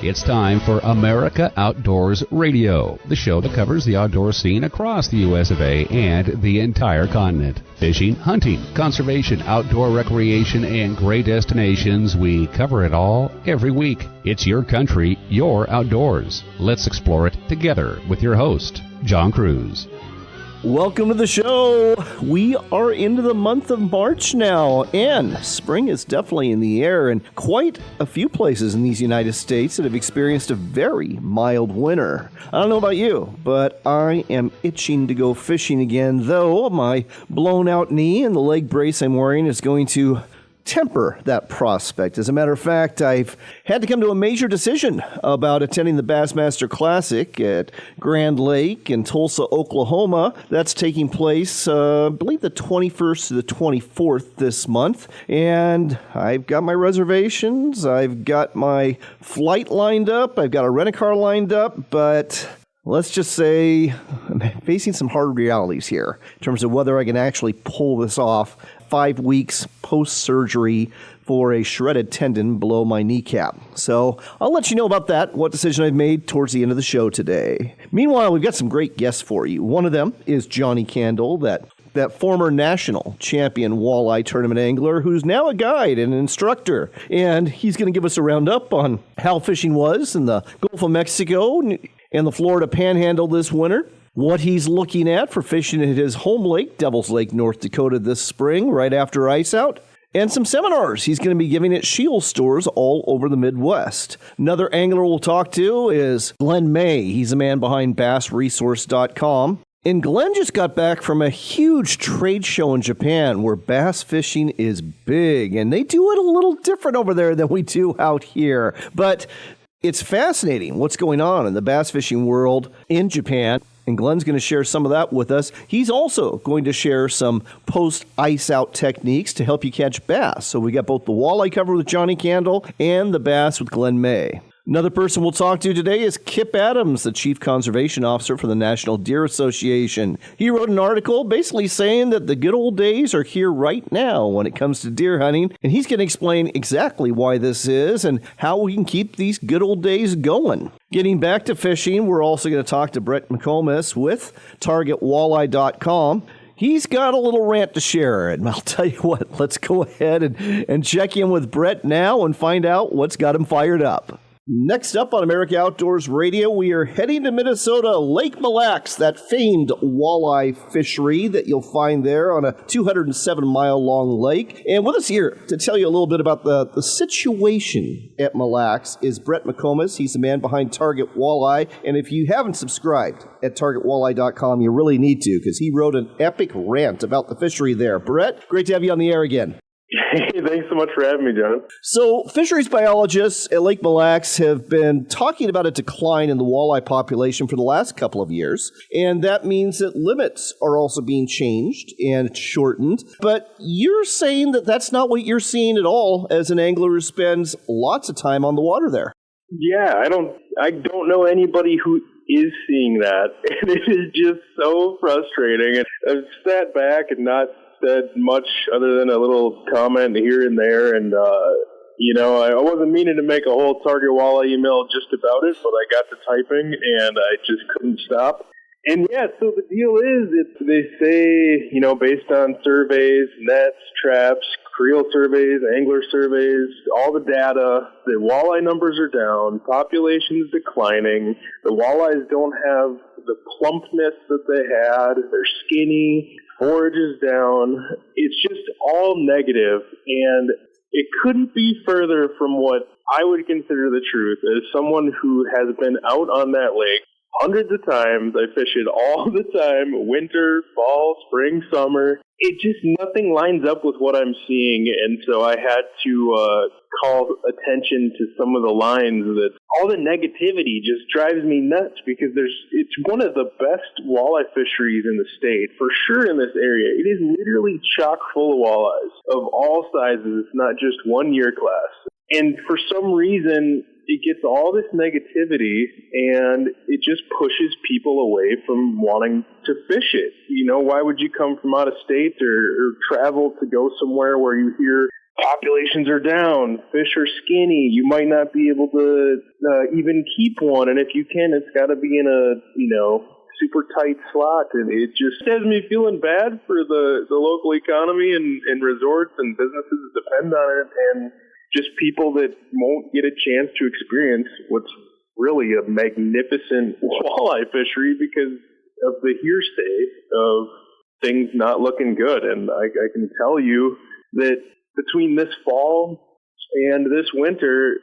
It's time for America Outdoors Radio, the show that covers the outdoor scene across the U.S. of A. and the entire continent. Fishing, hunting, conservation, outdoor recreation, and great destinations. We cover it all every week. It's your country, your outdoors. Let's explore it together with your host, John Kruse. Welcome to the show. We are into the month of March now, and spring is definitely in the air, and quite a few places in these United States that have experienced a very mild winter. I don't know about you, but I am itching to go fishing again, though my blown out knee and the leg brace I'm wearing is going to temper that prospect. As a matter of fact, I've had to come to a major decision about attending the Bassmaster Classic at Grand Lake in Tulsa, Oklahoma. That's taking place, I believe, the 21st to the 24th this month. And I've got my reservations. I've got my flight lined up. I've got a rent-a-car lined up. But let's just say I'm facing some hard realities here in terms of whether I can actually pull this off 5 weeks post-surgery for a shredded tendon below my kneecap. So I'll let you know about that, what decision I've made towards the end of the show today. Meanwhile, we've got some great guests for you. One of them is Johnnie Candle, that former national champion walleye tournament angler who's now a guide and an instructor. And he's going to give us a roundup on how fishing was in the Gulf of Mexico and the Florida Panhandle this winter, what he's looking at for fishing at his home lake, Devil's Lake, North Dakota this spring, right after ice out, and some seminars he's going to be giving at Shield stores all over the Midwest. Another angler we'll talk to is Glenn May. He's the man behind BassResource.com. And Glenn just got back from a huge trade show in Japan where bass fishing is big, and they do it a little different over there than we do out here. But it's fascinating what's going on in the bass fishing world in Japan. And Glenn's going to share some of that with us. He's also going to share some post-ice out techniques to help you catch bass. So we got both the walleye covered with Johnnie Candle and the bass with Glenn May. Another person we'll talk to today is Kip Adams, the Chief Conservation Officer for the National Deer Association. He wrote an article basically saying that the good old days are here right now when it comes to deer hunting, and he's going to explain exactly why this is and how we can keep these good old days going. Getting back to fishing, we're also going to talk to Brett McComas with TargetWalleye.com. He's got a little rant to share, and I'll tell you what, let's go ahead and check in with Brett now and find out what's got him fired up. Next up on America Outdoors Radio, we are heading to Minnesota, Lake Mille Lacs, that famed walleye fishery that you'll find there on a 207-mile-long lake. And with us here to tell you a little bit about the situation at Mille Lacs is Brett McComas. He's the man behind Target Walleye. And if you haven't subscribed at TargetWalleye.com, you really need to, because he wrote an epic rant about the fishery there. Brett, great to have you on the air again. Hey, thanks so much for having me, John. So, fisheries biologists at Lake Mille Lacs have been talking about a decline in the walleye population for the last couple of years, and that means that limits are also being changed and shortened. But you're saying that that's not what you're seeing at all as an angler who spends lots of time on the water there. Yeah, I don't know anybody who is seeing that, and it is just so frustrating. And I've sat back and not said much other than a little comment here and there, and I wasn't meaning to make a whole Target Walleye email just about it, but I got to typing and I just couldn't stop. And yeah, so the deal is, they say, based on surveys, nets, traps, creel surveys, angler surveys, all the data, the walleye numbers are down, population's declining, the walleyes don't have the plumpness that they had, they're skinny, forage is down. It's just all negative, and it couldn't be further from what I would consider the truth. As someone who has been out on that lake hundreds of times, I fish it all the time, winter, fall, spring, summer. It just, nothing lines up with what I'm seeing, and so I had to call attention to some of the lines that all the negativity just drives me nuts, because it's one of the best walleye fisheries in the state, for sure in this area. It is literally chock full of walleyes of all sizes. It's not just one year class. And for some reason, it gets all this negativity, and it just pushes people away from wanting to fish it. Why would you come from out of state or travel to go somewhere where you hear populations are down, fish are skinny, you might not be able to even keep one, and if you can, it's got to be in a, super tight slot, and it just has me feeling bad for the local economy and resorts and businesses that depend on it, and just people that won't get a chance to experience what's really a magnificent walleye fishery because of the hearsay of things not looking good. And I can tell you that between this fall and this winter,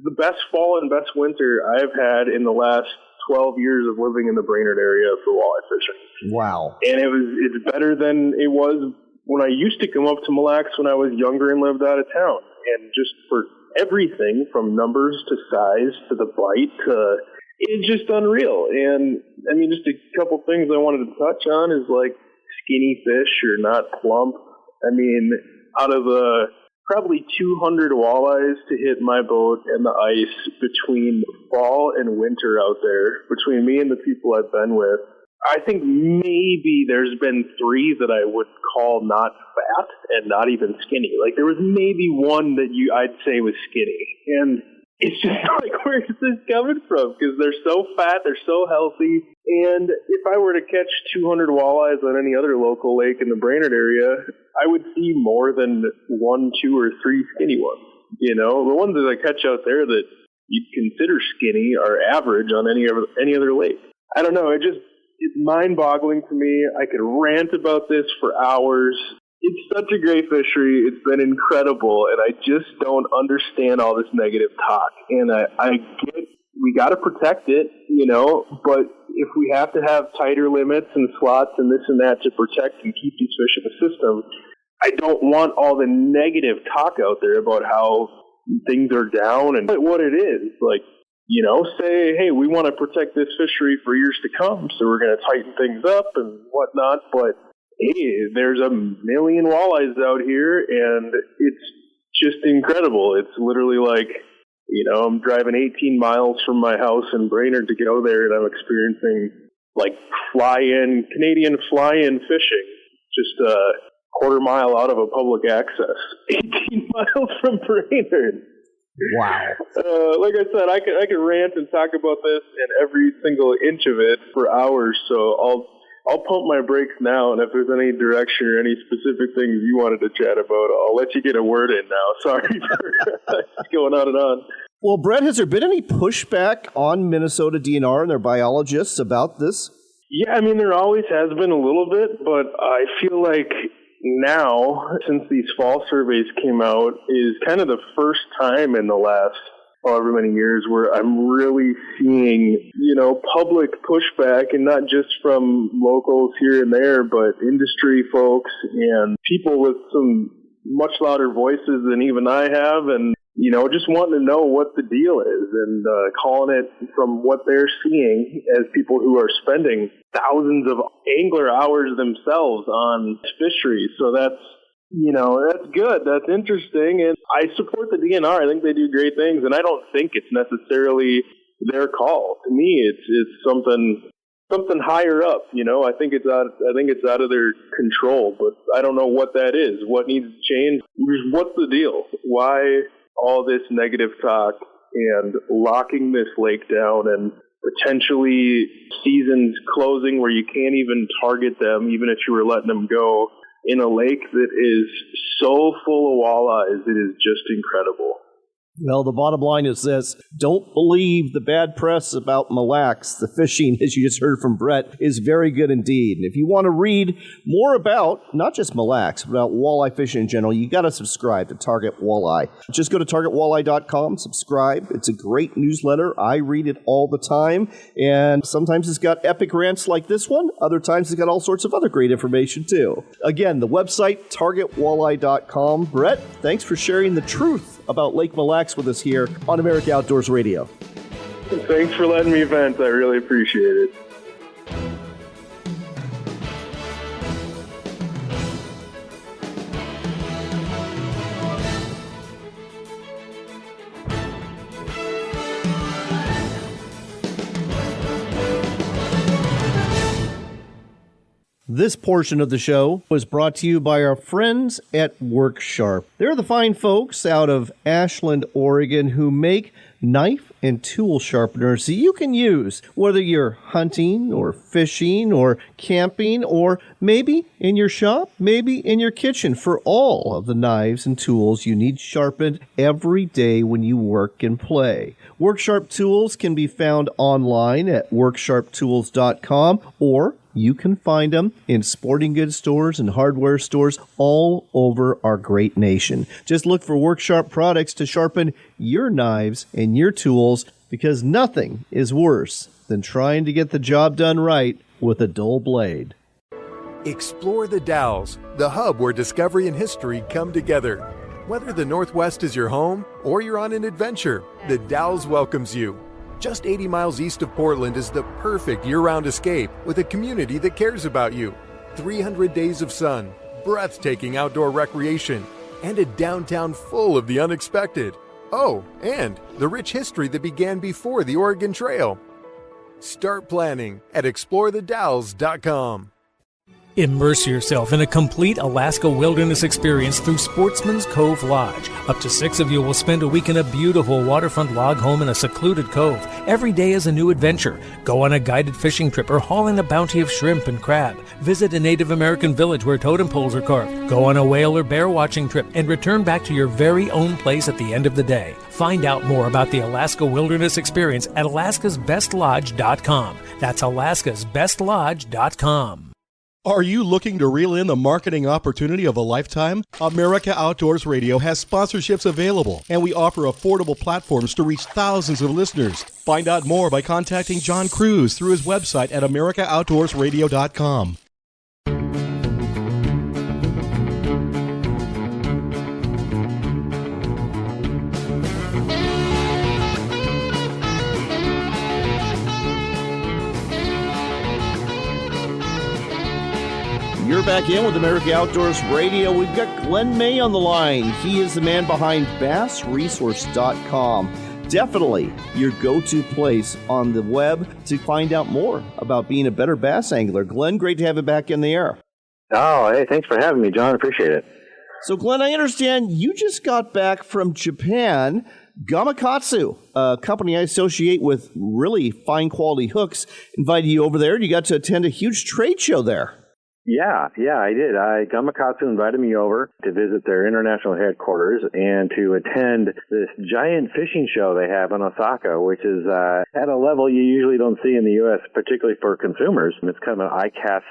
the best fall and best winter I've had in the last 12 years of living in the Brainerd area for walleye fishing. Wow. And it's better than it was when I used to come up to Mille Lacs when I was younger and lived out of town. And just for everything from numbers to size to the bite to, it's just unreal. And I mean, just a couple things I wanted to touch on is like skinny fish are not plump. I mean, out of probably 200 walleyes to hit my boat and the ice between fall and winter out there, between me and the people I've been with, I think maybe there's been 3 that I would call not fat and not even skinny. Like there was maybe one that I'd say was skinny. And it's just like, where is this coming from? Because they're so fat, they're so healthy. And if I were to catch 200 walleyes on any other local lake in the Brainerd area, I would see more than 1, 2, or 3 skinny ones. The ones that I catch out there that you'd consider skinny are average on any other lake. I don't know. It's mind-boggling to me. I could rant about this for hours. It's such a great fishery. It's been incredible, and I just don't understand all this negative talk. And I get we got to protect it, but if we have to have tighter limits and slots and this and that to protect and keep these fish in the system, I don't want all the negative talk out there about how things are down and what it is. Like, say, hey, we want to protect this fishery for years to come, so we're going to tighten things up and whatnot, but hey, there's a million walleyes out here, and it's just incredible. It's literally like, I'm driving 18 miles from my house in Brainerd to go there, and I'm experiencing like Canadian fly-in fishing, just a quarter mile out of a public access, 18 miles from Brainerd. Wow. Like I said, I could rant and talk about this and every single inch of it for hours, so I'll pump my brakes now, and if there's any direction or any specific things you wanted to chat about, I'll let you get a word in now. Sorry for going on and on. Well, Brett, has there been any pushback on Minnesota DNR and their biologists about this? Yeah, I mean, there always has been a little bit, but I feel like now, since these fall surveys came out, is kind of the first time in the last however many years where I'm really seeing, public pushback, and not just from locals here and there, but industry folks and people with some much louder voices than even I have, and, just wanting to know what the deal is and calling it from what they're seeing as people who are spending thousands of angler hours themselves on fisheries. So that's good. That's interesting. And I support the DNR. I think they do great things. And I don't think it's necessarily their call. To me, it's something higher up. I think it's out of their control, but I don't know what that is. What needs to change? What's the deal? Why all this negative talk and locking this lake down and potentially seasons closing where you can't even target them, even if you were letting them go, in a lake that is so full of walleyes? It is just incredible. Well, the bottom line is this. Don't believe the bad press about Mille Lacs. The fishing, as you just heard from Brett, is very good indeed. And if you want to read more about, not just Mille Lacs, but about walleye fishing in general, you got to subscribe to Target Walleye. Just go to targetwalleye.com, subscribe. It's a great newsletter. I read it all the time. And sometimes it's got epic rants like this one. Other times it's got all sorts of other great information, too. Again, the website, targetwalleye.com. Brett, thanks for sharing the truth about Lake Mille Lacs with us here on America Outdoors Radio. Thanks for letting me vent. I really appreciate it. This portion of the show was brought to you by our friends at WorkSharp. They're the fine folks out of Ashland, Oregon, who make knife and tool sharpeners that you can use whether you're hunting or fishing or camping or maybe in your shop, maybe in your kitchen, for all of the knives and tools you need sharpened every day when you work and play. WorkSharp tools can be found online at worksharptools.com, or you can find them in sporting goods stores and hardware stores all over our great nation. Just look for WorkSharp products to sharpen your knives and your tools, because nothing is worse than trying to get the job done right with a dull blade. Explore the Dalles, the hub where discovery and history come together. Whether the Northwest is your home or you're on an adventure, the Dalles welcomes you. Just 80 miles east of Portland is the perfect year-round escape with a community that cares about you. 300 days of sun, breathtaking outdoor recreation, and a downtown full of the unexpected. Oh, and the rich history that began before the Oregon Trail. Start planning at explorethedalles.com. Immerse yourself in a complete Alaska wilderness experience through Sportsman's Cove Lodge. Up to 6 of you will spend a week in a beautiful waterfront log home in a secluded cove. Every day is a new adventure. Go on a guided fishing trip or haul in a bounty of shrimp and crab. Visit a Native American village where totem poles are carved. Go on a whale or bear watching trip and return back to your very own place at the end of the day. Find out more about the Alaska Wilderness Experience at alaskasbestlodge.com. That's alaskasbestlodge.com. Are you looking to reel in the marketing opportunity of a lifetime? America Outdoors Radio has sponsorships available, and we offer affordable platforms to reach thousands of listeners. Find out more by contacting John Kruse through his website at americaoutdoorsradio.com. You're back in with America Outdoors Radio. We've got Glenn May on the line. He is the man behind bassresource.com. Definitely your go-to place on the web to find out more about being a better bass angler. Glenn, great to have you back in the air. Oh, hey, thanks for having me, John. Appreciate it. So, Glenn, I understand you just got back from Japan. Gamakatsu, a company I associate with really fine quality hooks, invited you over there. You got to attend a huge trade show there. Yeah, I did. Gamakatsu invited me over to visit their international headquarters and to attend this giant fishing show they have in Osaka, which is at a level you usually don't see in the U.S., particularly for consumers. It's kind of an ICAST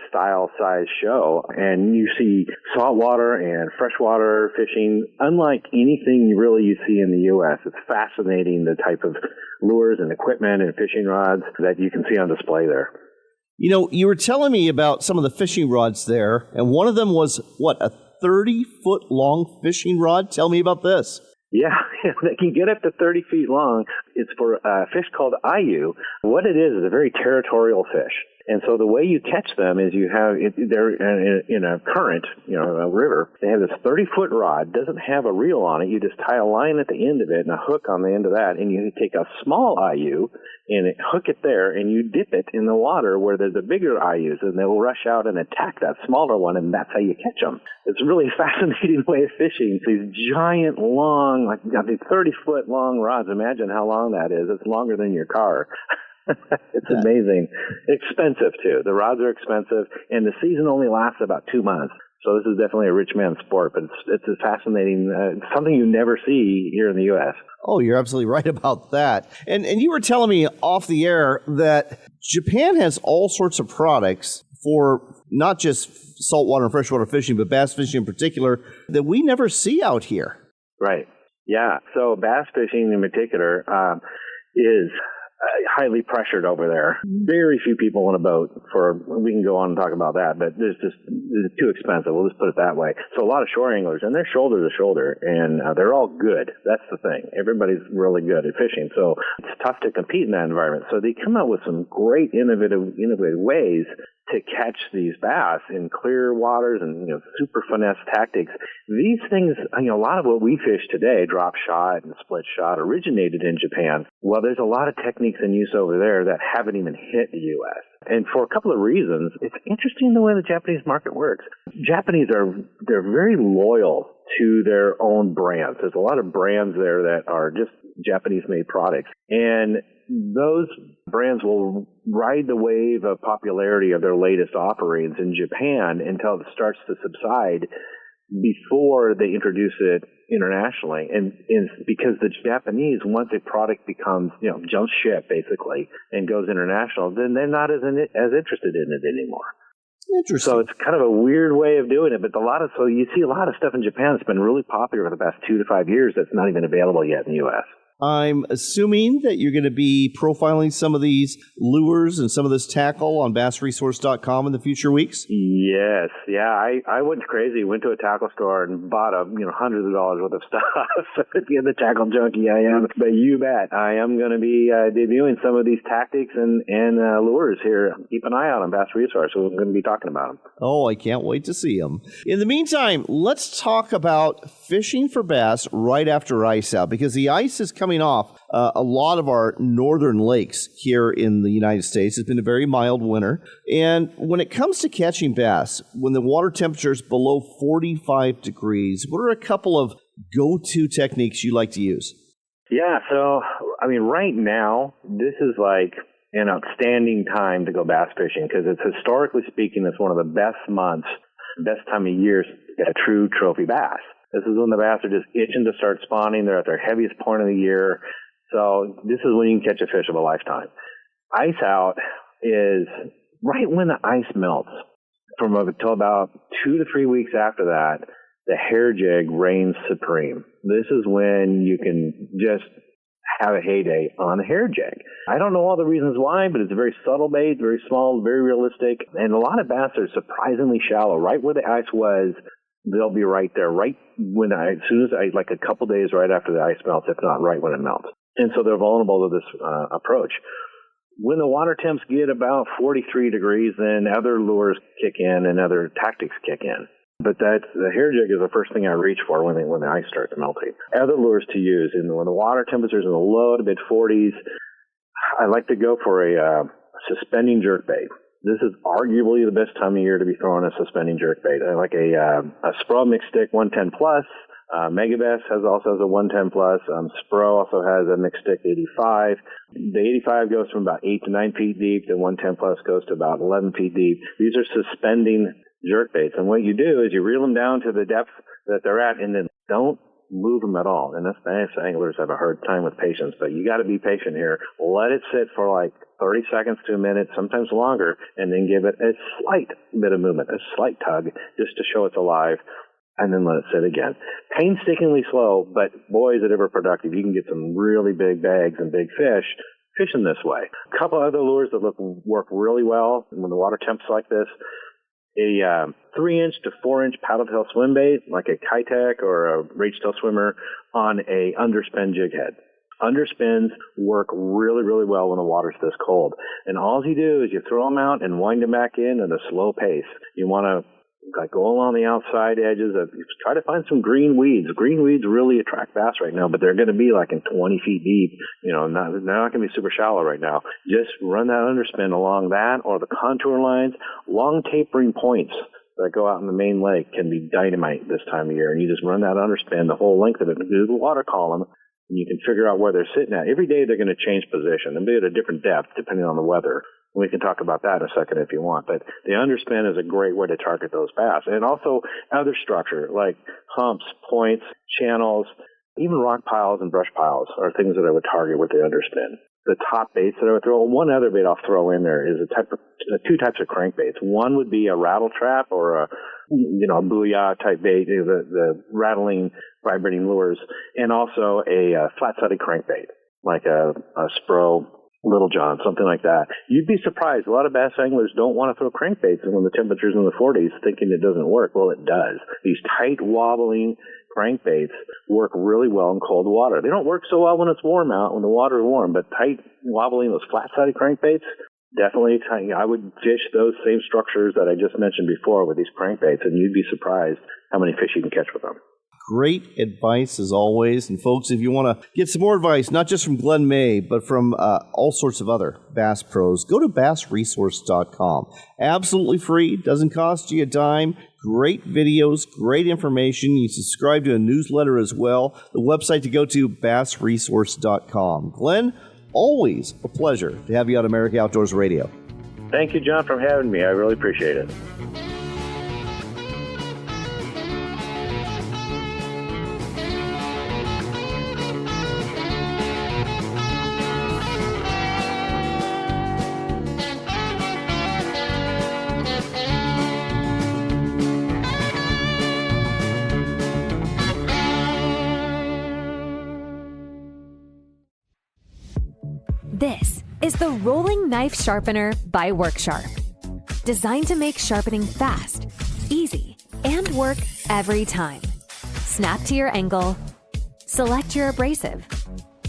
style size show, and you see saltwater and freshwater fishing unlike anything you see in the U.S. It's fascinating, the type of lures and equipment and fishing rods that you can see on display there. You know, you were telling me about some of the fishing rods there, and one of them was, a 30-foot-long fishing rod? Tell me about this. Yeah, they can get up to 30 feet long. It's for a fish called ayu. What it is a very territorial fish. And so the way you catch them is they're in a current, a river. They have this 30-foot rod, doesn't have a reel on it. You just tie a line at the end of it and a hook on the end of that, and you take a small ayu and hook it there, and you dip it in the water where there's the bigger ayus, and they'll rush out and attack that smaller one, and that's how you catch them. It's a really fascinating way of fishing. These giant, long, these 30-foot long rods. Imagine how long that is. It's longer than your car. It's amazing. Expensive, too. The rods are expensive, and the season only lasts about 2 months. So this is definitely a rich man's sport, but it's a fascinating, something you never see here in the U.S. Oh, you're absolutely right about that. And you were telling me off the air that Japan has all sorts of products for not just saltwater and freshwater fishing, but bass fishing in particular, that we never see out here. Right. Yeah. So bass fishing in particular is highly pressured over there. Very few people on a boat we can go on and talk about that, but it's too expensive. We'll just put it that way. So a lot of shore anglers, and they're shoulder to shoulder, and they're all good. That's the thing. Everybody's really good at fishing, so it's tough to compete in that environment. So they come out with some great innovative ways to catch these bass in clear waters and super finesse tactics. These things, a lot of what we fish today, drop shot and split shot, originated in Japan. Well, there's a lot of techniques in use over there that haven't even hit the U.S. And for a couple of reasons. It's interesting the way the Japanese market works. Japanese they're very loyal to their own brands. There's a lot of brands there that are just Japanese-made products. And those brands will ride the wave of popularity of their latest offerings in Japan until it starts to subside before they introduce it internationally. And because the Japanese, once a product becomes, jumps ship basically and goes international, then they're not as interested in it anymore. Interesting. So it's kind of a weird way of doing it, but so you see a lot of stuff in Japan that's been really popular for the past 2 to 5 years that's not even available yet in the U.S. I'm assuming that you're going to be profiling some of these lures and some of this tackle on bassresource.com in the future weeks? Yes. Yeah, I went crazy, went to a tackle store and bought hundreds of dollars worth of stuff. In the tackle junkie I am. But you bet, I am going to be debuting some of these tactics and lures here. Keep an eye out on Bass Resource. We're going to be talking about them. Oh, I can't wait to see them. In the meantime, let's talk about fishing for bass right after ice out, because the ice is coming off a lot of our northern lakes here in the United States. It's been a very mild winter. And when it comes to catching bass, when the water temperature is below 45 degrees, what are a couple of go-to techniques you like to use? Yeah, so, right now, this is like an outstanding time to go bass fishing because it's, historically speaking, it's one of the best months, best time of year to get a true trophy bass. This is when the bass are just itching to start spawning. They're at their heaviest point of the year. So this is when you can catch a fish of a lifetime. Ice out is right when the ice melts. From until about 2 to 3 weeks after that, the hair jig reigns supreme. This is when you can just have a heyday on a hair jig. I don't know all the reasons why, but it's a very subtle bait, very small, very realistic. And a lot of bass are surprisingly shallow. Right where the ice was, they'll be right there, right when as soon as like a couple days right after the ice melts, if not right when it melts. And so they're vulnerable to this approach. When the water temps get about 43 degrees, then other lures kick in and other tactics kick in. But the hair jig is the first thing I reach for when the ice starts melting. Other lures to use, and when the water temperature's in the low to mid 40s, I like to go for a suspending jerkbait. This is arguably the best time of year to be throwing a suspending jerkbait. I like a Spro mixed stick 110 plus. Megabass also has a 110 plus. Spro also has a mixed stick 85. The 85 goes from about 8 to 9 feet deep. The 110 plus goes to about 11 feet deep. These are suspending jerkbaits. And what you do is you reel them down to the depth that they're at and then don't move them at all. And that's anglers have a hard time with patience, but you got to be patient here. Let it sit for like 30 seconds to a minute, sometimes longer, and then give it a slight bit of movement, a slight tug, just to show it's alive, and then let it sit again. Painstakingly slow, but boy, is it ever productive. You can get some really big bags and big fish fishing this way. A couple other lures that work really well when the water temps like this. A 3-inch to 4-inch paddletail swim bait, like a Kitech or a ragetail swimmer, on a underspin jig head. Underspins work really, really well when the water's this cold. And all you do is you throw them out and wind them back in at a slow pace. You want to go along the outside edges. Try to find some green weeds. Green weeds really attract bass right now, but they're going to be like in 20 feet deep. They're not going to be super shallow right now. Just run that underspin along that or the contour lines. Long tapering points that go out in the main lake can be dynamite this time of year. And you just run that underspin the whole length of it into the water column, and you can figure out where they're sitting at. Every day they're going to change position. They'll be at a different depth depending on the weather. We can talk about that in a second if you want. But the underspin is a great way to target those bass. And also other structure like humps, points, channels, even rock piles and brush piles are things that I would target with the underspin. The top baits that I would throw, one other bait I'll throw in there is two types of crankbaits. One would be a rattle trap or a booyah type bait, the rattling, vibrating lures, and also a flat-sided crankbait like a Spro Little John, something like that. You'd be surprised. A lot of bass anglers don't want to throw crankbaits when the temperature's in the 40s thinking it doesn't work. Well, it does. These tight, wobbling crankbaits work really well in cold water. They don't work so well when it's warm out, when the water is warm, but tight, wobbling, those flat-sided crankbaits, definitely, I would fish those same structures that I just mentioned before with these crankbaits, and you'd be surprised how many fish you can catch with them. Great advice as always. And folks, if you want to get some more advice, not just from Glenn May, but from all sorts of other bass pros, go to bassresource.com. Absolutely free, doesn't cost you a dime. Great videos, great information. You subscribe to a newsletter as well. The website to go to, bassresource.com. Glenn, always a pleasure to have you on America Outdoors Radio. Thank you, John, for having me. I really appreciate it. This is the Rolling Knife Sharpener by WorkSharp. Designed to make sharpening fast, easy, and work every time. Snap to your angle, select your abrasive,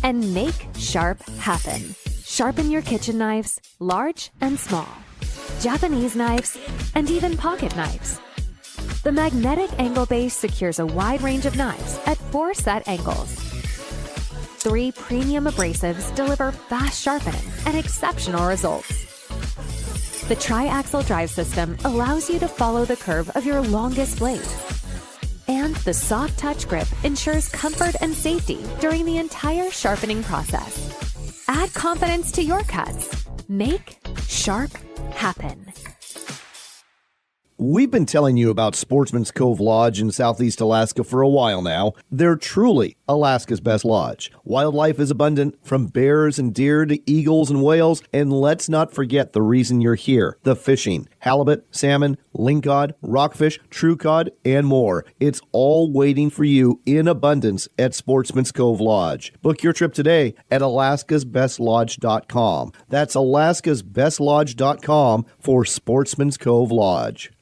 and make sharp happen. Sharpen your kitchen knives, large and small, Japanese knives, and even pocket knives. The magnetic angle base secures a wide range of knives at 4 set angles. 3 premium abrasives deliver fast sharpening and exceptional results. The tri-axle drive system allows you to follow the curve of your longest blade. And the soft touch grip ensures comfort and safety during the entire sharpening process. Add confidence to your cuts. Make sharp happen. We've been telling you about Sportsman's Cove Lodge in Southeast Alaska for a while now. They're truly Alaska's best lodge. Wildlife is abundant, from bears and deer to eagles and whales. And let's not forget the reason you're here, the fishing. Halibut, salmon, lingcod, rockfish, true cod, and more. It's all waiting for you in abundance at Sportsman's Cove Lodge. Book your trip today at alaskasbestlodge.com. That's alaskasbestlodge.com for Sportsman's Cove Lodge.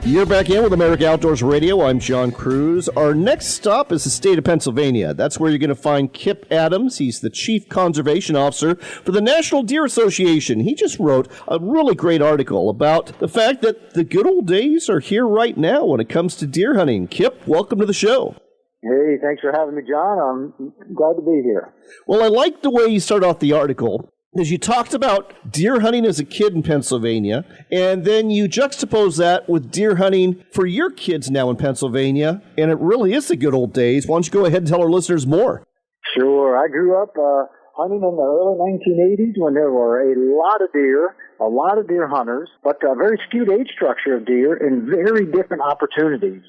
You're back in with America Outdoors Radio. I'm John Kruse. Our next stop is the state of Pennsylvania. That's where you're going to find Kip Adams. He's the Chief Conservation Officer for the National Deer Association. He just wrote a really great article about the fact that the good old days are here right now when it comes to deer hunting. Kip, welcome to the show. Hey, thanks for having me, John. I'm glad to be here. Well, I like the way you start off the article, because you talked about deer hunting as a kid in Pennsylvania, and then you juxtapose that with deer hunting for your kids now in Pennsylvania, and it really is the good old days. Why don't you go ahead and tell our listeners more? Sure. I grew up hunting in the early 1980s when there were a lot of deer hunters, but a very skewed age structure of deer and very different opportunities.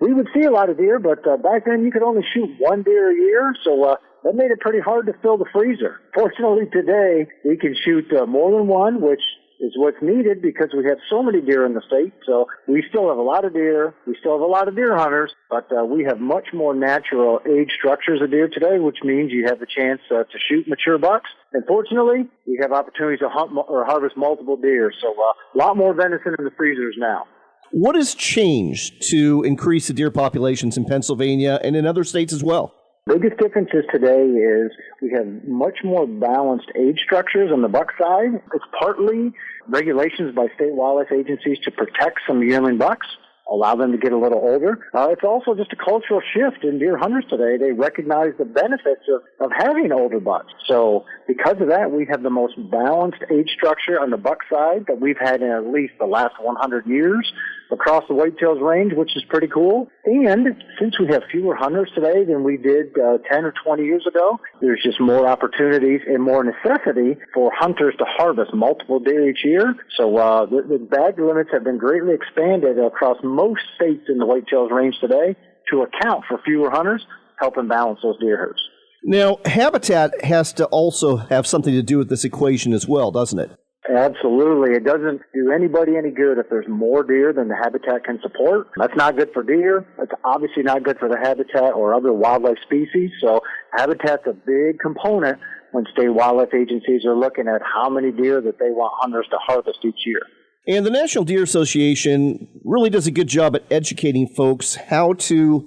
We would see a lot of deer, but back then you could only shoot 1 deer a year, so that made it pretty hard to fill the freezer. Fortunately, today we can shoot more than one, which is what's needed because we have so many deer in the state. So we still have a lot of deer. We still have a lot of deer hunters, but we have much more natural age structures of deer today, which means you have the chance to shoot mature bucks. And fortunately, we have opportunities to hunt or harvest multiple deer. So a lot more venison in the freezers now. What has changed to increase the deer populations in Pennsylvania and in other states as well? Biggest differences today is we have much more balanced age structures on the buck side. It's partly regulations by state wildlife agencies to protect some yearling bucks, allow them to get a little older. It's also just a cultural shift in deer hunters today. They recognize the benefits of having older bucks. So because of that, we have the most balanced age structure on the buck side that we've had in at least the last 100 years across the whitetails range, which is pretty cool. And since we have fewer hunters today than we did 10 or 20 years ago, there's just more opportunities and more necessity for hunters to harvest multiple deer each year. So the bag limits have been greatly expanded across most states in the whitetails range today to account for fewer hunters, helping balance those deer herds. Now, habitat has to also have something to do with this equation as well, doesn't it? Absolutely. It doesn't do anybody any good if there's more deer than the habitat can support. That's not good for deer. It's obviously not good for the habitat or other wildlife species. So habitat's a big component when state wildlife agencies are looking at how many deer that they want hunters to harvest each year. And the National Deer Association really does a good job at educating folks how to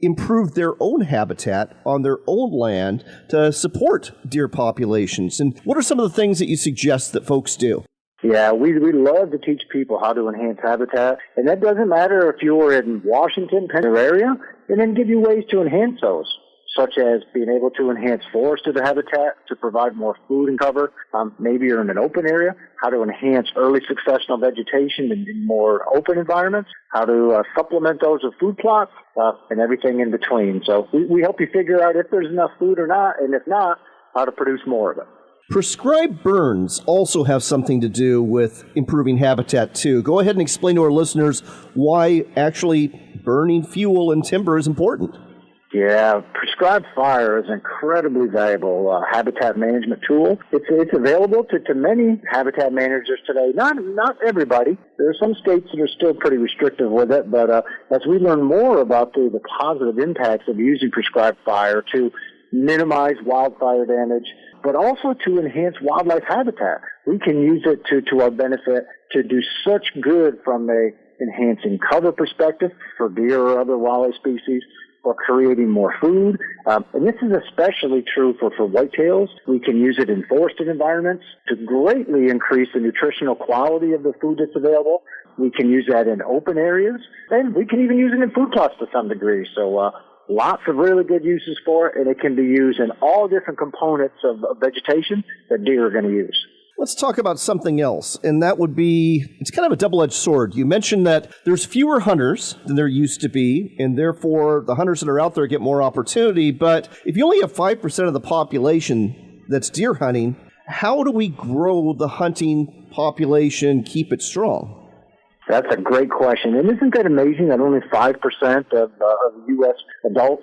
improve their own habitat on their own land to support deer populations. And what are some of the things that you suggest that folks do? Yeah, we love to teach people how to enhance habitat, and that doesn't matter if you're in Washington, Pennsylvania area, and then give you ways to enhance those, such as being able to enhance forested habitat to provide more food and cover. Maybe you're in an open area, how to enhance early successional vegetation in more open environments, how to supplement those with food plots, and everything in between. So we help you figure out if there's enough food or not, and if not, how to produce more of it. Prescribed burns also have something to do with improving habitat too. Go ahead and explain to our listeners why actually burning fuel and timber is important. Yeah, prescribed fire is an incredibly valuable habitat management tool. It's available to many habitat managers today. Not everybody. There are some states that are still pretty restrictive with it, but as we learn more about the positive impacts of using prescribed fire to minimize wildfire damage, but also to enhance wildlife habitat, we can use it to our benefit to do such good from a enhancing cover perspective for deer or other wildlife species, or creating more food. And this is especially true for whitetails. We can use it in forested environments to greatly increase the nutritional quality of the food that's available. We can use that in open areas, and we can even use it in food plots to some degree. So lots of really good uses for it, and it can be used in all different components of vegetation that deer are going to use. Let's talk about something else, and that would be, it's kind of a double-edged sword. You mentioned that there's fewer hunters than there used to be, and therefore the hunters that are out there get more opportunity. But if you only have 5% of the population that's deer hunting, how do we grow the hunting population, keep it strong? That's a great question. And isn't that amazing that only 5% of U.S. adults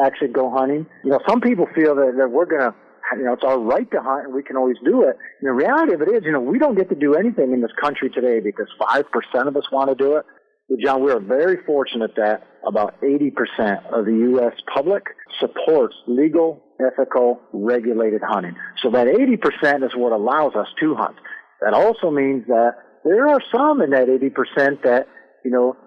actually go hunting? You know, some people feel that we're going to, it's our right to hunt and we can always do it. And the reality of it is, we don't get to do anything in this country today because 5% of us want to do it. But John, we are very fortunate that about 80% of the U.S. public supports legal, ethical, regulated hunting. So that 80% is what allows us to hunt. That also means that there are some in that 80% that,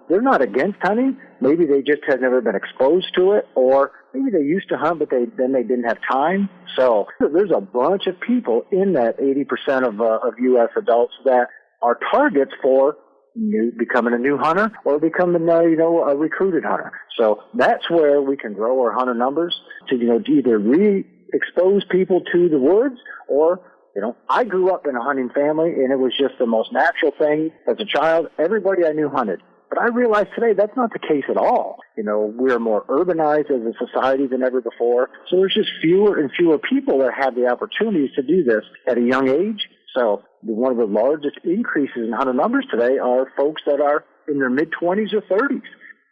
they're not against hunting. Maybe they just have never been exposed to it, or maybe they used to hunt, but then they didn't have time. So there's a bunch of people in that 80% of U.S. adults that are targets for becoming a new hunter or becoming a recruited hunter. So that's where we can grow our hunter numbers to either re-expose people to the woods or I grew up in a hunting family, and it was just the most natural thing. As a child, everybody I knew hunted. But I realize today that's not the case at all. We're more urbanized as a society than ever before. So there's just fewer and fewer people that have the opportunities to do this at a young age. So one of the largest increases in hunter numbers today are folks that are in their mid-20s or 30s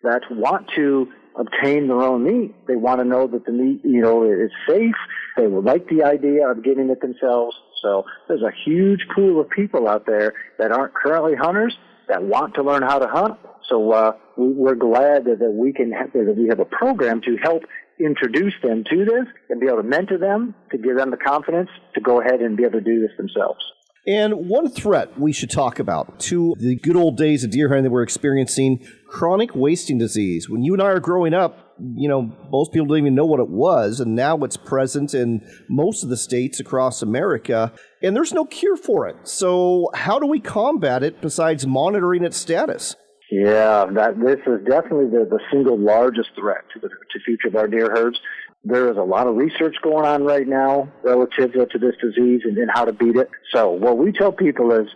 that want to obtain their own meat. They want to know that the meat, is safe. They would like the idea of getting it themselves. So there's a huge pool of people out there that aren't currently hunters that want to learn how to hunt. So we're glad that we have a program to help introduce them to this and be able to mentor them, to give them the confidence to go ahead and be able to do this themselves. And one threat we should talk about to the good old days of deer hunting that we're experiencing, chronic wasting disease. When you and I are growing up, most people didn't even know what it was, and now it's present in most of the states across America, and there's no cure for it. So how do we combat it besides monitoring its status? Yeah, this is definitely the single largest threat to future of our deer herds. There is a lot of research going on right now relative to this disease and how to beat it. So what we tell people is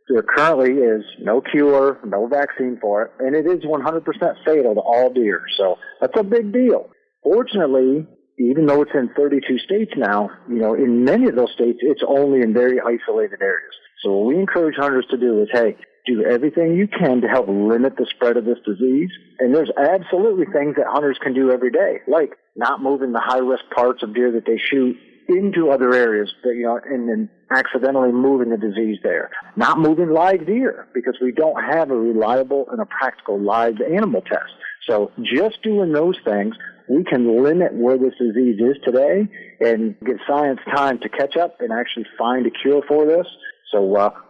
there currently is no cure, no vaccine for it, and it is 100% fatal to all deer. So that's a big deal. Fortunately, even though it's in 32 states now, in many of those states, it's only in very isolated areas. So what we encourage hunters to do is, hey, do everything you can to help limit the spread of this disease. And there's absolutely things that hunters can do every day, like not moving the high-risk parts of deer that they shoot into other areas, and then accidentally moving the disease there. Not moving live deer, because we don't have a reliable and a practical live animal test. So just doing those things, we can limit where this disease is today and give science time to catch up and actually find a cure for this. So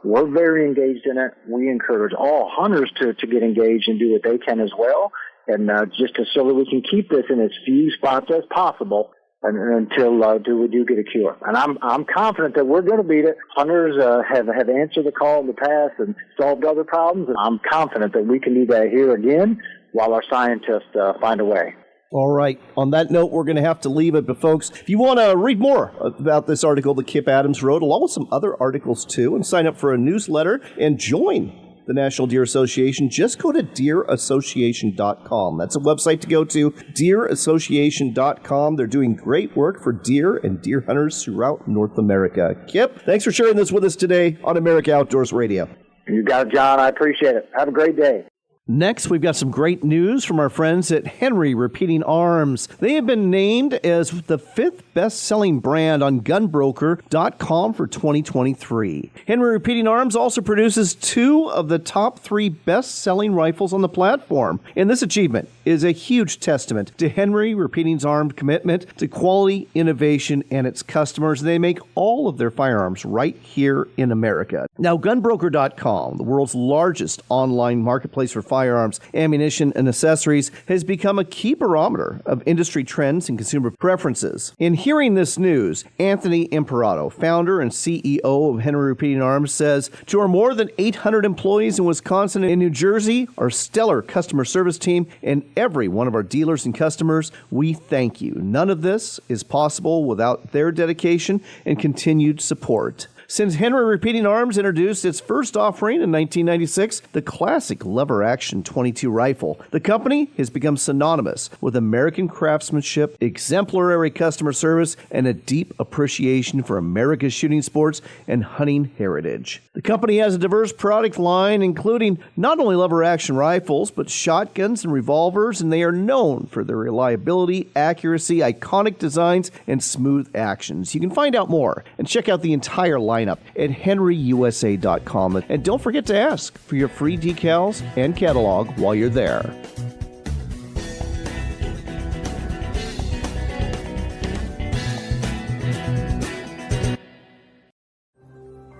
we're very engaged in it. We encourage all hunters to get engaged and do what they can as well. and so that we can keep this in as few spots as possible until we do get a cure. And I'm confident that we're going to beat it. Hunters have answered the call in the past and solved other problems, and I'm confident that we can do that here again while our scientists find a way. All right. On that note, we're going to have to leave it. But, folks, if you want to read more about this article that Kip Adams wrote, along with some other articles, too, and sign up for a newsletter and join the National Deer Association, just go to deerassociation.com. That's a website to go to, deerassociation.com. They're doing great work for deer and deer hunters throughout North America. Kip, thanks for sharing this with us today on America Outdoors Radio. You got it, John. I appreciate it. Have a great day. Next, we've got some great news from our friends at Henry Repeating Arms. They have been named as the 5th best-selling brand on gunbroker.com for 2023. Henry Repeating Arms also produces 2 of the top 3 best-selling rifles on the platform. And this achievement is a huge testament to Henry Repeating Arms' commitment to quality, innovation, and its customers. They make all of their firearms right here in America. Now, gunbroker.com, the world's largest online marketplace for firearms, ammunition, and accessories, has become a key barometer of industry trends and consumer preferences. In hearing this news, Anthony Imperato, founder and CEO of Henry Repeating Arms, says, to our more than 800 employees in Wisconsin and New Jersey, our stellar customer service team, and every one of our dealers and customers, we thank you. None of this is possible without their dedication and continued support. Since Henry Repeating Arms introduced its first offering in 1996, the classic lever-action .22 rifle, the company has become synonymous with American craftsmanship, exemplary customer service, and a deep appreciation for America's shooting sports and hunting heritage. The company has a diverse product line, including not only lever-action rifles, but shotguns and revolvers, and they are known for their reliability, accuracy, iconic designs, and smooth actions. You can find out more and check out the entire lineup at henryusa.com. And don't forget to ask for your free decals and catalog while you're there.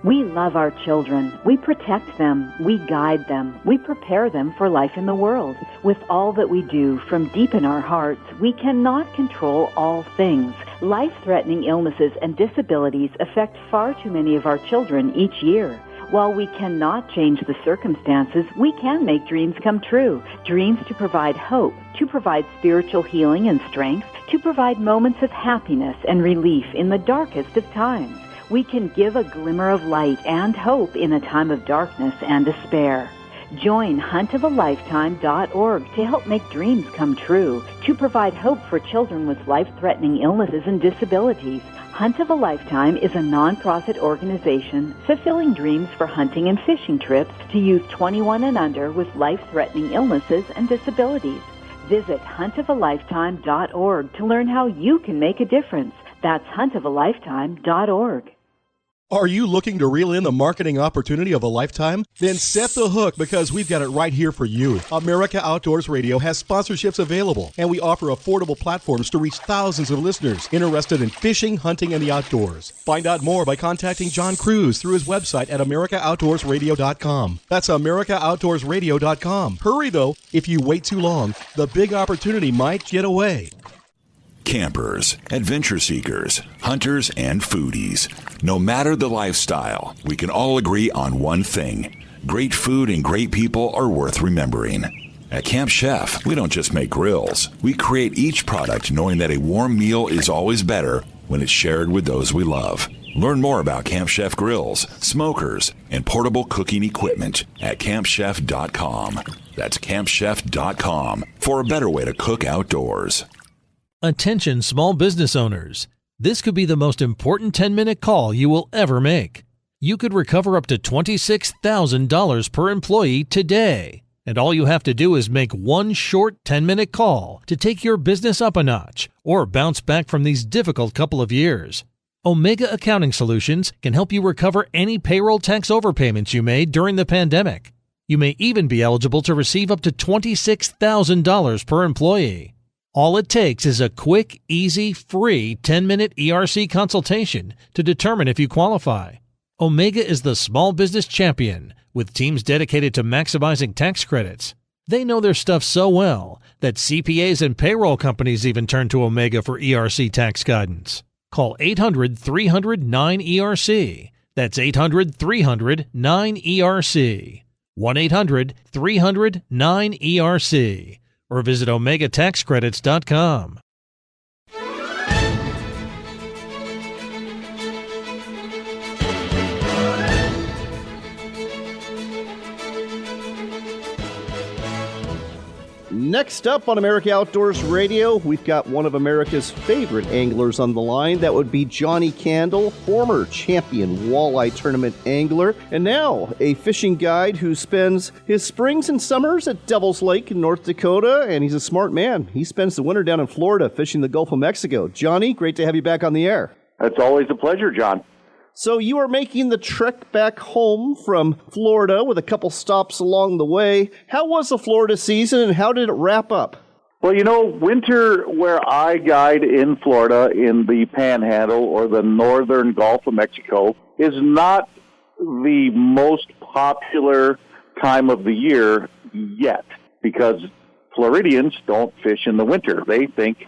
We love our children. We protect them. We guide them. We prepare them for life in the world. With all that we do from deep in our hearts, we cannot control all things. Life-threatening illnesses and disabilities affect far too many of our children each year. While we cannot change the circumstances, we can make dreams come true. Dreams to provide hope, to provide spiritual healing and strength, to provide moments of happiness and relief in the darkest of times. We can give a glimmer of light and hope in a time of darkness and despair. Join huntofalifetime.org to help make dreams come true, to provide hope for children with life-threatening illnesses and disabilities. Hunt of a Lifetime is a nonprofit organization fulfilling dreams for hunting and fishing trips to youth 21 and under with life-threatening illnesses and disabilities. Visit huntofalifetime.org to learn how you can make a difference. That's huntofalifetime.org. Are you looking to reel in the marketing opportunity of a lifetime? Then set the hook, because we've got it right here for you. America Outdoors Radio has sponsorships available, and we offer affordable platforms to reach thousands of listeners interested in fishing, hunting, and the outdoors. Find out more by contacting John Kruse through his website at AmericaOutdoorsRadio.com. That's AmericaOutdoorsRadio.com. Hurry, though. If you wait too long, the big opportunity might get away. Campers, adventure seekers, hunters, and foodies. No matter the lifestyle, we can all agree on one thing. Great food and great people are worth remembering. At Camp Chef, we don't just make grills. We create each product knowing that a warm meal is always better when it's shared with those we love. Learn more about Camp Chef grills, smokers, and portable cooking equipment at campchef.com. That's campchef.com for a better way to cook outdoors. Attention small business owners. This could be the most important 10-minute call you will ever make. You could recover up to $26,000 per employee today. And all you have to do is make one short 10-minute call to take your business up a notch or bounce back from these difficult couple of years. Omega Accounting Solutions can help you recover any payroll tax overpayments you made during the pandemic. You may even be eligible to receive up to $26,000 per employee. All it takes is a quick, easy, free 10-minute ERC consultation to determine if you qualify. Omega is the small business champion with teams dedicated to maximizing tax credits. They know their stuff so well that CPAs and payroll companies even turn to Omega for ERC tax guidance. Call 800-300-9ERC. That's 800-300-9ERC. 1-800-300-9ERC. Or visit OmegaTaxCredits.com. Next up on America Outdoors Radio, we've got one of America's favorite anglers on the line. That would be Johnnie Candle, former champion walleye tournament angler, and now a fishing guide who spends his springs and summers at Devil's Lake in North Dakota, and he's a smart man. He spends the winter down in Florida fishing the Gulf of Mexico. Johnnie, great to have you back on the air. It's always a pleasure, John. So you are making the trek back home from Florida with a couple stops along the way. How was the Florida season and how did it wrap up? Well, winter where I guide in Florida in the Panhandle or the northern Gulf of Mexico is not the most popular time of the year yet because Floridians don't fish in the winter. They think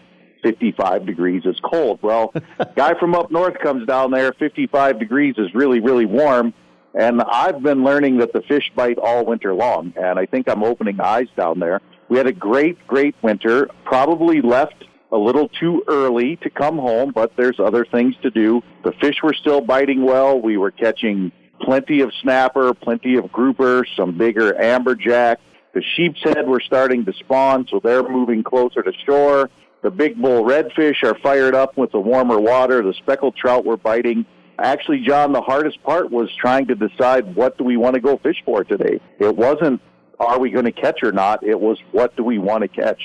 55 degrees is cold. Well, guy from up north comes down there, 55 degrees is really, really warm. And I've been learning that the fish bite all winter long. And I think I'm opening eyes down there. We had a great, great winter, probably left a little too early to come home, but there's other things to do. The fish were still biting well. We were catching plenty of snapper, plenty of grouper, some bigger amberjack. The sheep's head were starting to spawn, so they're moving closer to shore. The big bull redfish are fired up with the warmer water. The speckled trout were biting. Actually, John, the hardest part was trying to decide what do we want to go fish for today. It wasn't, are we going to catch or not? It was, what do we want to catch?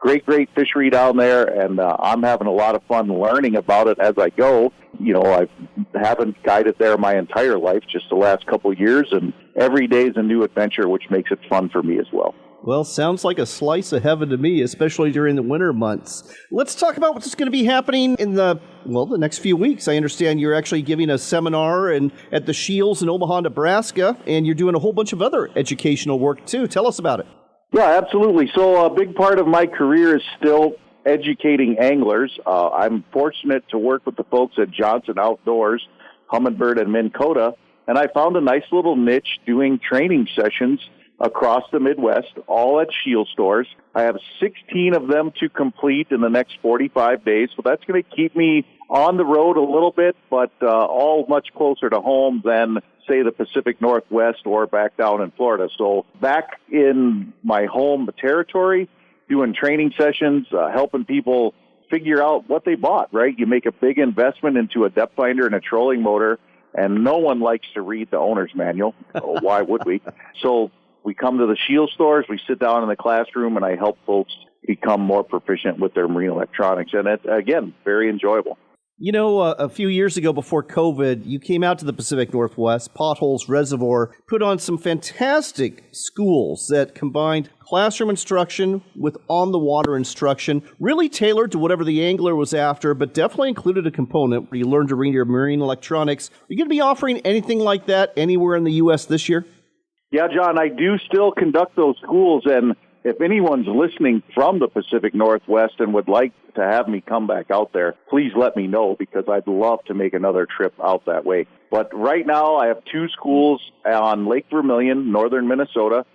Great fishery down there, and I'm having a lot of fun learning about it as I go. I haven't guided there my entire life, just the last couple of years, and every day is a new adventure, which makes it fun for me as well. Well, sounds like a slice of heaven to me, especially during the winter months. Let's talk about what's going to be happening in the next few weeks. I understand you're actually giving a seminar at the Shields in Omaha, Nebraska, and you're doing a whole bunch of other educational work, too. Tell us about it. Yeah, absolutely. So a big part of my career is still educating anglers. I'm fortunate to work with the folks at Johnson Outdoors, Humminbird, and Minn Kota, and I found a nice little niche doing training sessions across the Midwest, all at Shield stores. I have 16 of them to complete in the next 45 days, so that's going to keep me on the road a little bit, but all much closer to home than, say, the Pacific Northwest or back down in Florida. So back in my home territory, doing training sessions, helping people figure out what they bought, right? You make a big investment into a depth finder and a trolling motor, and no one likes to read the owner's manual. Why would we? So we come to the Shield stores, we sit down in the classroom, and I help folks become more proficient with their marine electronics. And it's, again, very enjoyable. A few years ago before COVID, you came out to the Pacific Northwest, Potholes Reservoir, put on some fantastic schools that combined classroom instruction with on-the-water instruction, really tailored to whatever the angler was after, but definitely included a component where you learn to read your marine electronics. Are you going to be offering anything like that anywhere in the U.S. this year? Yeah, John, I do still conduct those schools, and if anyone's listening from the Pacific Northwest and would like to have me come back out there, please let me know because I'd love to make another trip out that way. But right now I have 2 schools on Lake Vermilion, northern Minnesota.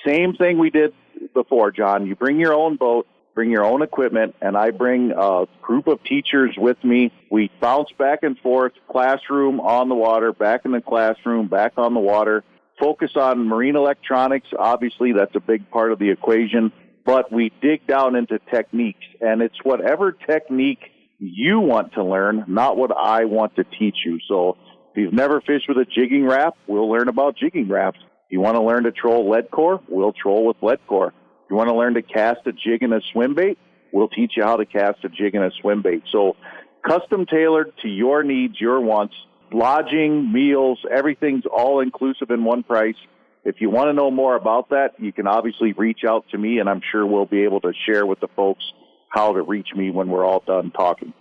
Same thing we did before, John. You bring your own boat, bring your own equipment, and I bring a group of teachers with me. We bounce back and forth, classroom, on the water, back in the classroom, back on the water. Focus on marine electronics. Obviously, that's a big part of the equation, but we dig down into techniques, and it's whatever technique you want to learn, not what I want to teach you. So if you've never fished with a jigging raft, we'll learn about jigging rafts. If you want to learn to troll lead core, we'll troll with lead core. If you want to learn to cast a jig and a swim bait, we'll teach you how to cast a jig and a swim bait. So custom tailored to your needs, your wants. Lodging, meals, everything's all inclusive in one price. If you want to know more about that, you can obviously reach out to me, and I'm sure we'll be able to share with the folks how to reach me when we're all done talking.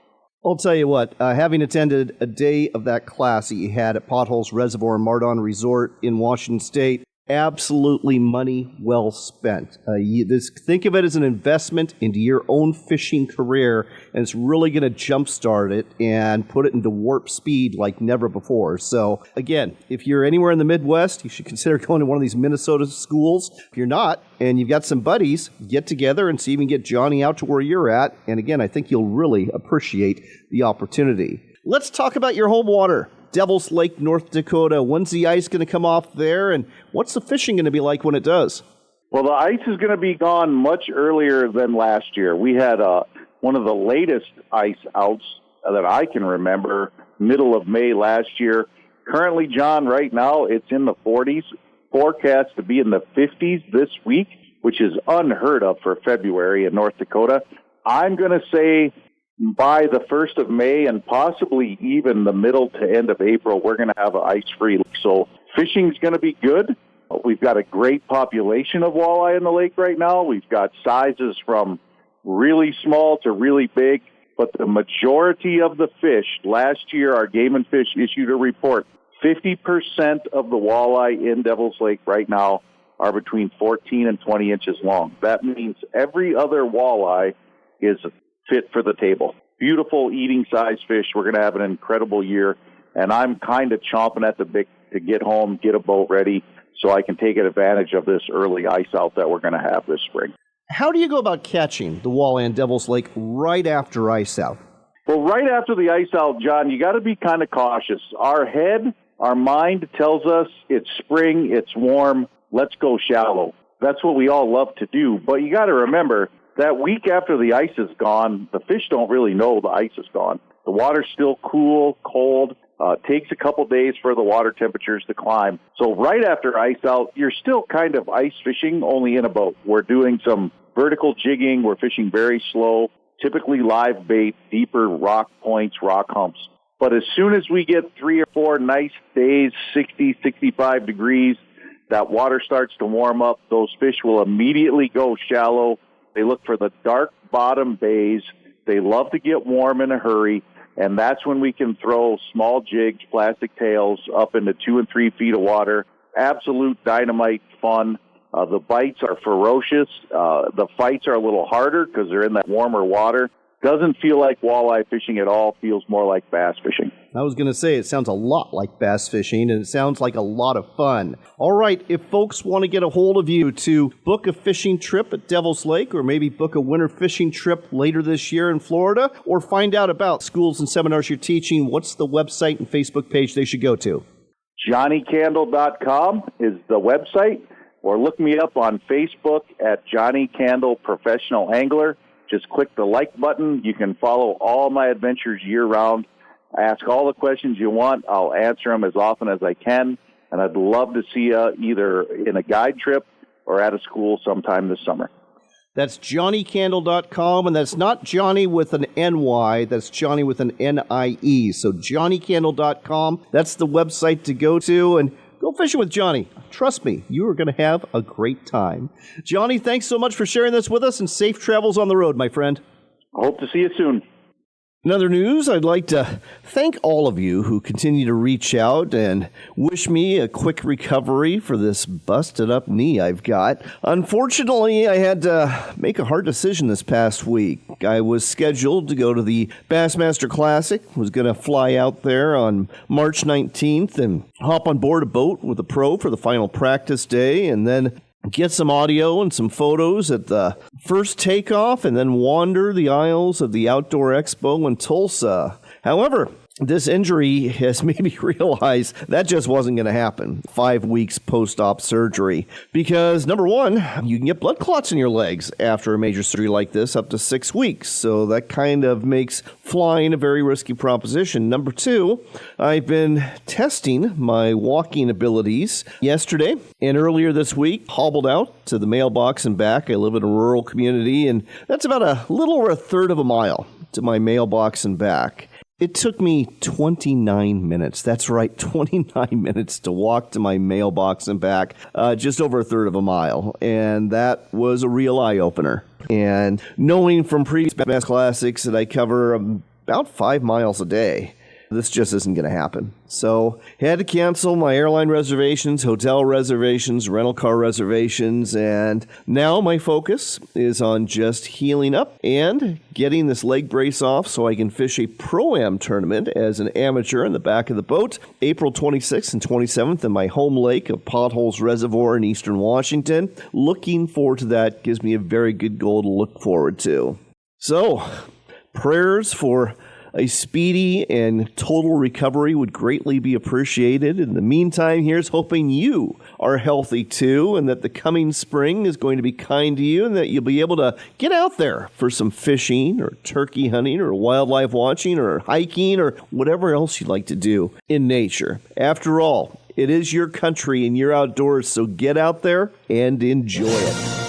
I'll tell you what, having attended a day of that class that you had at Potholes Reservoir and Mardon Resort in Washington State, absolutely money well spent. Think of it as an investment into your own fishing career, and it's really going to jumpstart it and put it into warp speed like never before. So, again, if you're anywhere in the Midwest, you should consider going to one of these Minnesota schools. If you're not, and you've got some buddies, get together and see if you can get Johnny out to where you're at. And again, I think you'll really appreciate the opportunity. Let's talk about your home water. Devil's Lake, North Dakota. When's the ice going to come off there, and what's the fishing going to be like when it does? Well, the ice is going to be gone much earlier than last year. We had one of the latest ice outs that I can remember, middle of May last year. Currently, John, right now, it's in the 40s. Forecast to be in the 50s this week, which is unheard of for February in North Dakota. I'm going to say by the 1st of May and possibly even the middle to end of April, we're going to have an ice-free lake. So fishing's going to be good. We've got a great population of walleye in the lake right now. We've got sizes from really small to really big. But the majority of the fish, last year our Game and Fish issued a report, 50% of the walleye in Devil's Lake right now are between 14 and 20 inches long. That means every other walleye is fit for the table. Beautiful eating size fish. We're going to have an incredible year, and I'm kind of chomping at the bit to get home, get a boat ready, so I can take advantage of this early ice out that we're going to have this spring. How do you go about catching the walleye in Devil's Lake right after ice out? Well, right after the ice out, John, you got to be kind of cautious. Our mind tells us it's spring, it's warm, let's go shallow. That's what we all love to do, but you got to remember, that week after the ice is gone, the fish don't really know the ice is gone. The water's still cool, cold. Takes a couple days for the water temperatures to climb. So right after ice out, you're still kind of ice fishing, only in a boat. We're doing some vertical jigging. We're fishing very slow, typically live bait, deeper rock points, rock humps. But as soon as we get 3 or 4 nice days, 60, 65 degrees, that water starts to warm up. Those fish will immediately go shallow. They look for the dark bottom bays. They love to get warm in a hurry, and that's when we can throw small jigs, plastic tails, up into 2 and 3 feet of water. Absolute dynamite fun. The bites are ferocious. The fights are a little harder because they're in that warmer water. Doesn't feel like walleye fishing at all. Feels more like bass fishing. I was going to say, it sounds a lot like bass fishing, and it sounds like a lot of fun. All right, if folks want to get a hold of you to book a fishing trip at Devil's Lake, or maybe book a winter fishing trip later this year in Florida, or find out about schools and seminars you're teaching, what's the website and Facebook page they should go to? JohnnieCandle.com is the website, or look me up on Facebook at Johnnie Candle Professional Angler. Just click the like button. You can follow all my adventures year-round. Ask all the questions you want. I'll answer them as often as I can. And I'd love to see you either in a guide trip or at a school sometime this summer. That's JohnnieCandle.com, and that's not Johnny with an N-Y. That's Johnny with an N-I-E. So JohnnieCandle.com, that's the website to go to. And go fishing with Johnny. Trust me, you are going to have a great time. Johnny, thanks so much for sharing this with us, and safe travels on the road, my friend. I hope to see you soon. In other news, I'd like to thank all of you who continue to reach out and wish me a quick recovery for this busted up knee I've got. Unfortunately, I had to make a hard decision this past week. I was scheduled to go to the Bassmaster Classic, was going to fly out there on March 19th and hop on board a boat with a pro for the final practice day, and then get some audio and some photos at the first takeoff, and then wander the aisles of the Outdoor Expo in Tulsa. However, this injury has made me realize that just wasn't going to happen 5 weeks post-op surgery. Because, number one, you can get blood clots in your legs after a major surgery like this up to 6 weeks. So that kind of makes flying a very risky proposition. Number two, I've been testing my walking abilities yesterday and earlier this week. Hobbled out to the mailbox and back. I live in a rural community, and that's about a little over a third of a mile to my mailbox and back. It took me 29 minutes. That's right, 29 minutes to walk to my mailbox and back, just over a third of a mile. And that was a real eye-opener. And knowing from previous Bass Classics that I cover about 5 miles a day, this just isn't going to happen. So had to cancel my airline reservations, hotel reservations, rental car reservations, and now my focus is on just healing up and getting this leg brace off so I can fish a Pro-Am tournament as an amateur in the back of the boat, April 26th and 27th in my home lake of Potholes Reservoir in eastern Washington. Looking forward to that. Gives me a very good goal to look forward to. So, prayers for a speedy and total recovery would greatly be appreciated. In the meantime, here's hoping you are healthy too, and that the coming spring is going to be kind to you, and that you'll be able to get out there for some fishing or turkey hunting or wildlife watching or hiking or whatever else you'd like to do in nature. After all, it is your country and your outdoors, so get out there and enjoy it.